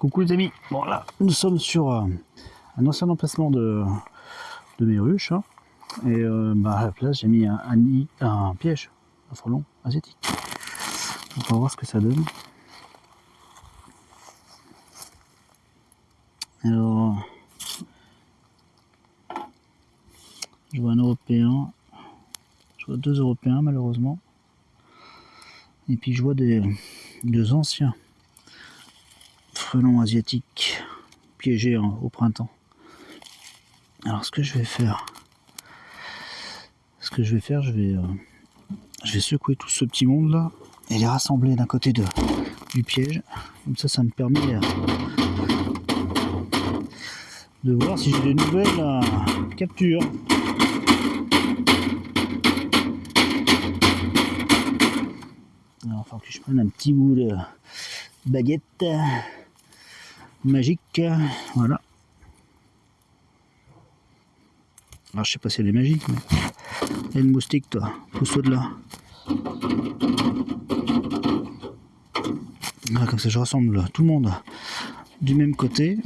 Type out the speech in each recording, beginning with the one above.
Coucou les amis, bon là nous sommes sur un ancien emplacement de mes ruches, hein. Et à la place j'ai mis un piège, un frelon asiatique. Donc on va voir ce que ça donne. Alors je vois un Européen, je vois deux Européens malheureusement, et puis je vois deux anciens frelons asiatiques piégés au printemps. Alors ce que je vais faire, je vais secouer tout ce petit monde là et les rassembler d'un côté du piège. Comme ça me permet de voir si j'ai des nouvelles captures. Alors il faut que je prenne un petit bout de baguette magique, voilà. Alors je sais pas si elle est magique, mais il y a une moustique, toi, pousse-toi de là. Voilà, comme ça je rassemble tout le monde du même côté.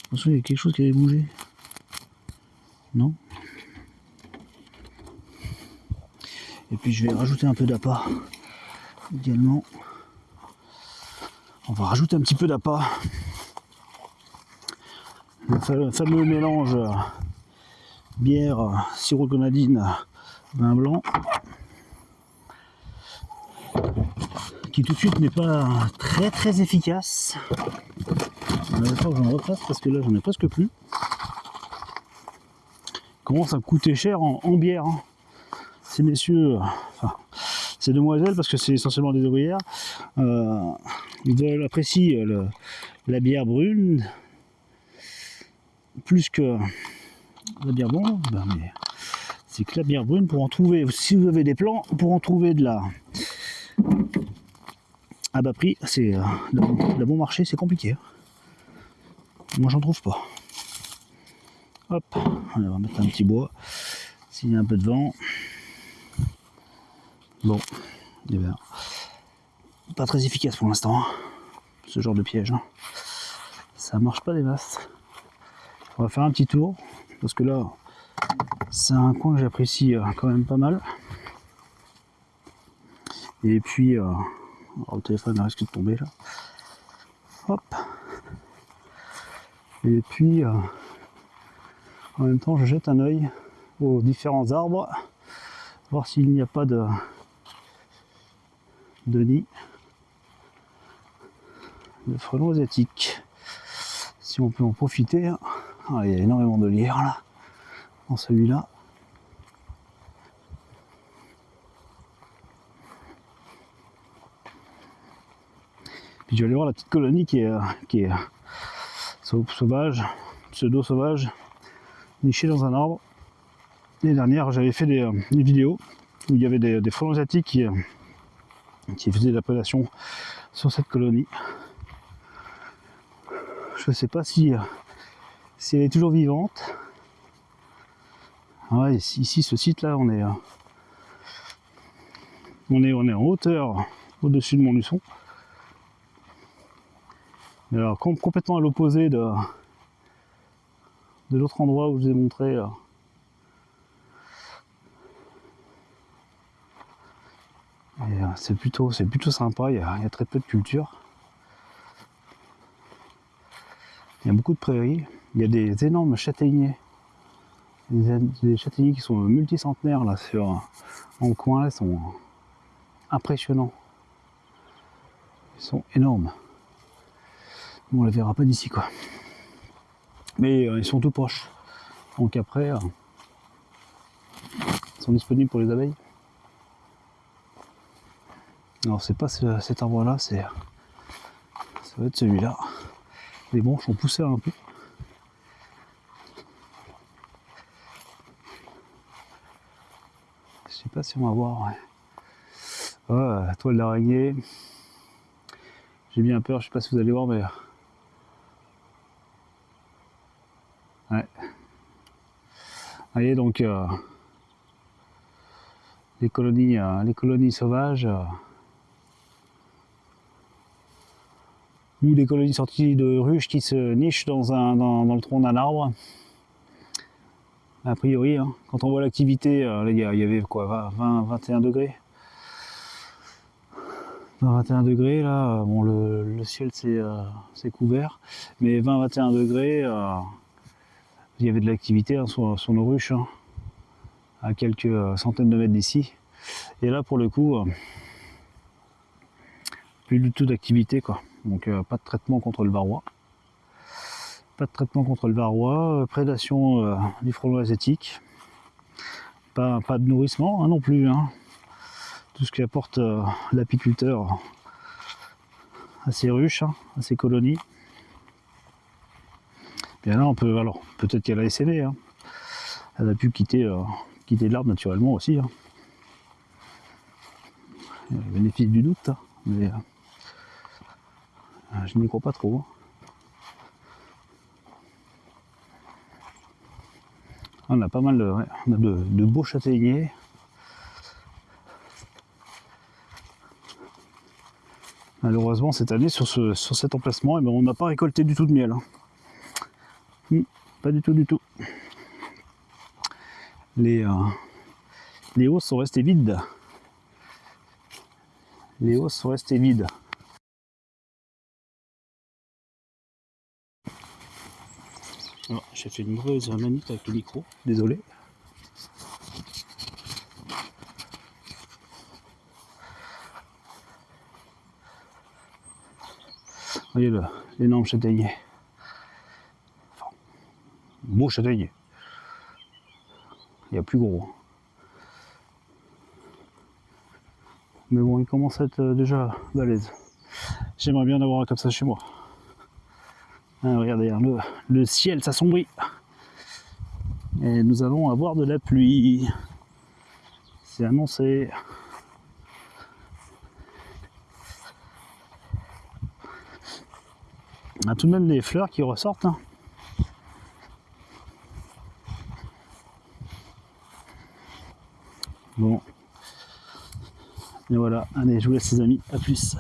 Attention, il y a quelque chose qui avait bougé. Non? Et puis je vais rajouter un peu d'appât également. On va rajouter un petit peu d'appât. Le fameux mélange bière, sirop de grenadine, vin blanc, qui tout de suite n'est pas très efficace. Il va falloir que j'en refasse parce que là j'en ai presque plus. Commence à coûter cher en bière, hein. Ces messieurs, enfin ces demoiselles, parce que c'est essentiellement des ouvrières, ils apprécient la bière brune plus que la bière blonde. Mais c'est que la bière brune, pour en trouver, si vous avez des plans, pour en trouver de la à bas prix, c'est la bon marché, c'est compliqué. Moi j'en trouve pas. Hop, allez, on va mettre un petit bois s'il y a un peu de vent. Bon, eh bien, pas très efficace pour l'instant, hein, ce genre de piège, hein. Ça marche pas des masses. On va faire un petit tour parce que là c'est un coin que j'apprécie quand même pas mal. Et puis le téléphone risque de tomber là. Hop. Et puis en même temps je jette un œil aux différents arbres, voir s'il n'y a pas de nid de frelons asiatiques. Si on peut en profiter. Ah, il y a énormément de lierre là dans celui-là. Puis je vais aller voir la petite colonie qui est sauvage, pseudo-sauvage, nichée dans un arbre. L'année dernière, j'avais fait des vidéos où il y avait des frelons asiatiques qui faisaient de la prédation sur cette colonie. Je ne sais pas si elle est toujours vivante. Ouais, ici, ce site-là, on est en hauteur au-dessus de Montluçon. Mais alors, complètement à l'opposé de l'autre endroit où je vous ai montré. C'est plutôt sympa, il y a très peu de culture. Il y a beaucoup de prairies, il y a des énormes châtaigniers. Des châtaigniers qui sont multicentenaires là en le coin là, sont impressionnants. Ils sont énormes. Bon, on les verra pas d'ici quoi. Mais ils sont tout proches. Donc après, ils sont disponibles pour les abeilles. Alors c'est pas cet arbre là, ça va être celui-là. Les branches ont poussé un peu. Je sais pas si on va voir. Ouais. Ouais, toile d'araignée. J'ai bien peur, je sais pas si vous allez voir, mais ouais. Vous voyez donc les colonies sauvages. ou des colonies sorties de ruches qui se nichent dans le tronc d'un arbre. A priori, hein, quand on voit l'activité, il y avait quoi, 20-21 degrés. 20-21 degrés, là, bon, le ciel c'est couvert, mais 20-21 degrés, il y avait de l'activité hein, sur nos ruches, hein, à quelques centaines de mètres d'ici. Et là, pour le coup, plus du tout d'activité, quoi. Donc, pas de traitement contre le varroa. Pas de traitement contre le varroa, prédation du frelon asiatique. Pas de nourrissement hein, non plus. Hein. Tout ce qui apporte l'apiculteur à ses ruches, hein, à ses colonies. Bien là, on peut, alors peut-être qu'elle a essaimé. Hein. Elle a pu quitter l'arbre naturellement aussi. Hein. Il y a le bénéfice du doute, hein, mais je n'y crois pas trop. Hein. On a pas mal de beaux châtaigniers. Malheureusement, cette année, sur cet emplacement, eh ben, on n'a pas récolté du tout de miel. Hein. Pas du tout. Les hausses sont restées vides. Alors, j'ai fait une mauvaise manip avec le micro, désolé. Voyez l'énorme châtaignier. Enfin, beau châtaignier. Il y a plus gros. Mais bon, il commence à être déjà balèze. J'aimerais bien en avoir un comme ça chez moi. Ah, regardez, hein, le ciel s'assombrit. Et nous allons avoir de la pluie. C'est annoncé. On a tout de même des fleurs qui ressortent. Hein. Bon. Et voilà. Allez, je vous laisse les amis. À plus.